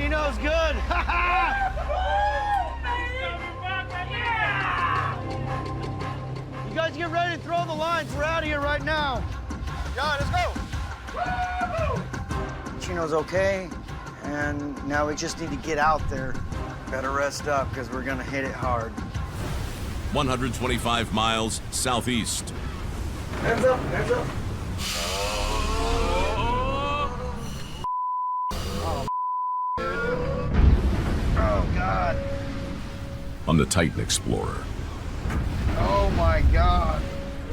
Chino's good. You guys get ready to throw the lines. We're out of here right now. Yeah, let's go. Chino's okay, and now we just need to get out there. Better rest up, because we're gonna hit it hard. 125 miles southeast. Hands up, hands up. Oh, God. On the Titan Explorer. Oh, my God.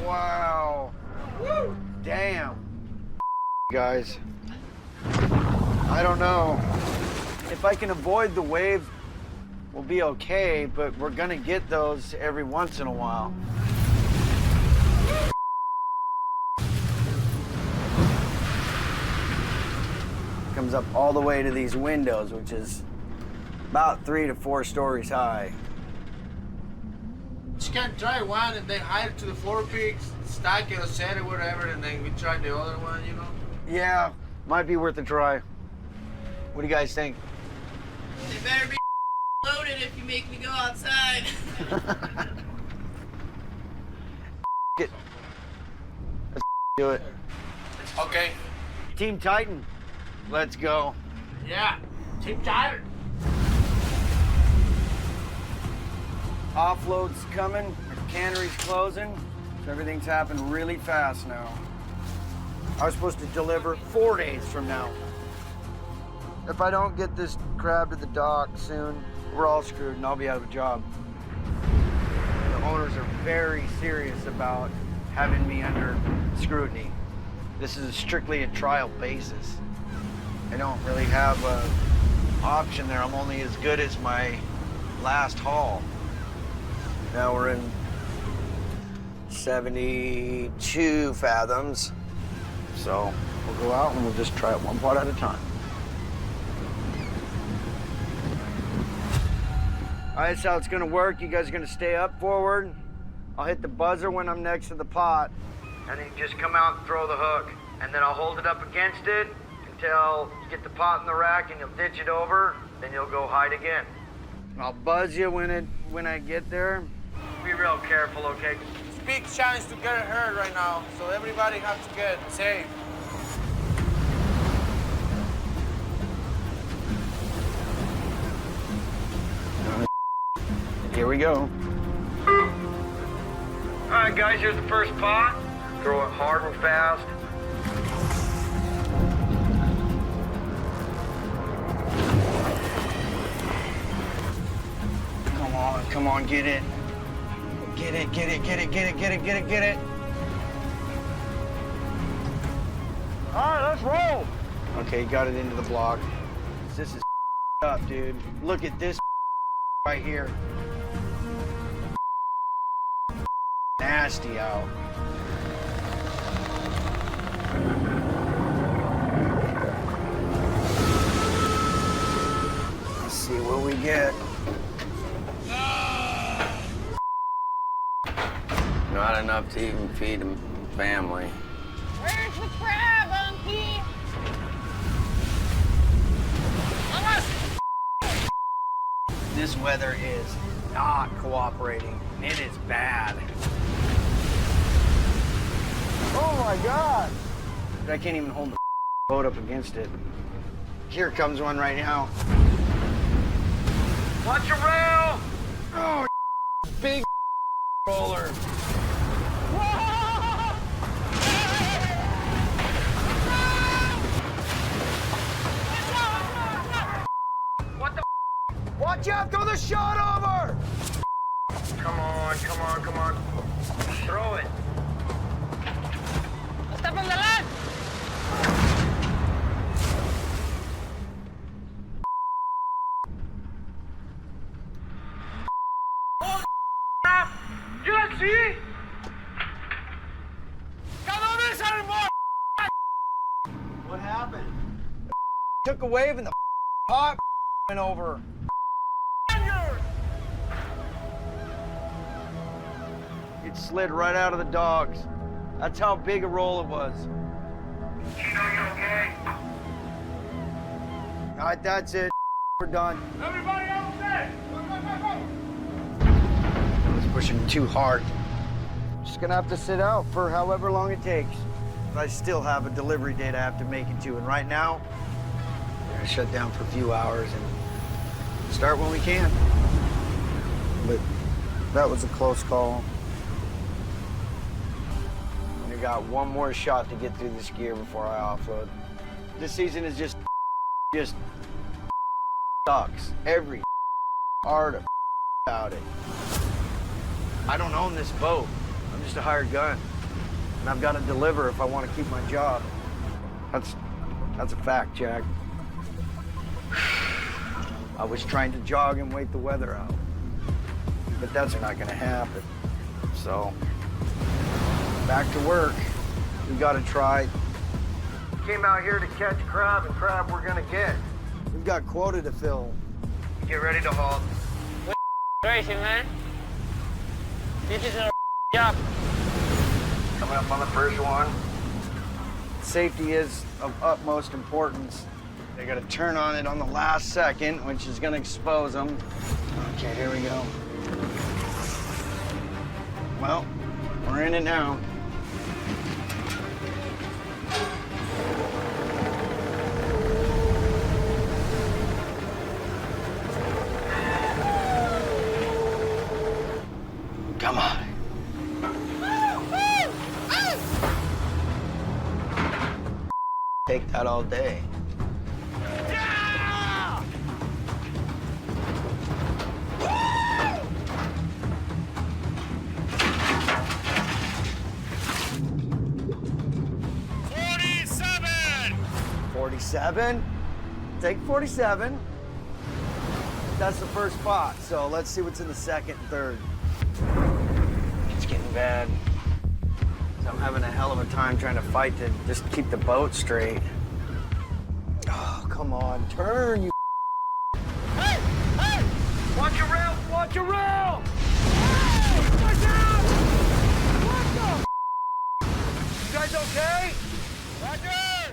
Wow. Woo. Damn. Guys, I don't know. If I can avoid the waves, we'll be okay, but we're gonna get those every once in a while. Comes up all the way to these windows, which is about 3 to 4 stories high. You can try one and then hide it to the floor peaks, stack it or set it, whatever, and then we try the other one, you know? Yeah, might be worth a try. What do you guys think? They better be loaded if you make me go outside. Let's do it. Okay. Team Titan, let's go. Yeah. Team Titan. Offload's coming, our cannery's closing, so everything's happened really fast now. I was supposed to deliver 4 days from now. If I don't get this crab to the dock soon, we're all screwed and I'll be out of a job. The owners are very serious about having me under scrutiny. This is strictly a trial basis. I don't really have an option there. I'm only as good as my last haul. Now we're in 72 fathoms. So we'll go out and we'll just try it one pot at a time. All right, that's how it's gonna work. You guys are gonna stay up forward. I'll hit the buzzer when I'm next to the pot, and then you just come out and throw the hook. And then I'll hold it up against it until you get the pot in the rack and you'll ditch it over, then you'll go hide again. I'll buzz you when I get there. Be real careful, okay? It's big chance to get hurt right now, so everybody has to get safe. Here we go. All right, guys, here's the first pot. Throw it hard and fast. Come on, get it. Get it. All right, let's roll. Okay, got it into the block. This is up, dude. Look at this right here. Nasty out. Let's see what we get. Not enough to even feed a family. Where's the crab, Unky? This weather is not cooperating. It is bad. Oh my God! I can't even hold the boat up against it. Here comes one right now. Watch your rail! Oh, big roller. What the? Watch out! Throw the shot over! Come on. Throw it. Step on the land! You don't see? What happened? Took a wave and the pot went over. It slid right out of the dogs. That's how big a roll it was. You know you're okay? All right, that's it. we're done. Everybody else set! I was pushing too hard. Just gonna have to sit out for however long it takes. I still have a delivery date I have to make it to, and right now, we're gonna shut down for a few hours and start when we can. But that was a close call. We got one more shot to get through this gear before I offload. This season is just sucks. Every part about it. I don't own this boat. I'm just a hired gun. And I've got to deliver if I want to keep my job. That's a fact, Jack. I was trying to jog and wait the weather out. But that's not gonna happen. So, back to work. We gotta try. Came out here to catch crab, and crab we're gonna get. We've got quota to fill. Get ready to haul. Racing, man. This is a job. Coming up on the first one. Safety is of utmost importance. They gotta turn on it on the last second, which is gonna expose them. Okay, here we go. Well, we're in it now. Come on. Take that all day. $47? Take 47. That's the first spot, so let's see what's in the second and third. It's getting bad. I'm having a hell of a time trying to fight to just keep the boat straight. Oh, come on, turn, you. Hey! Hey! Watch your rail! Watch your rail! Hey! Watch out! What the? You guys okay? Roger!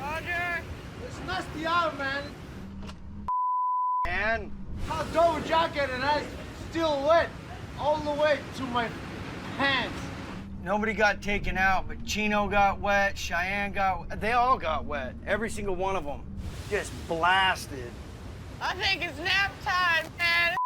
Roger! It's nasty out, man. Man. I drove a jacket and I still wet all the way to my pants. Nobody got taken out, but Chino got wet, Cheyenne they all got wet. Every single one of them. Just blasted. I think it's nap time, man.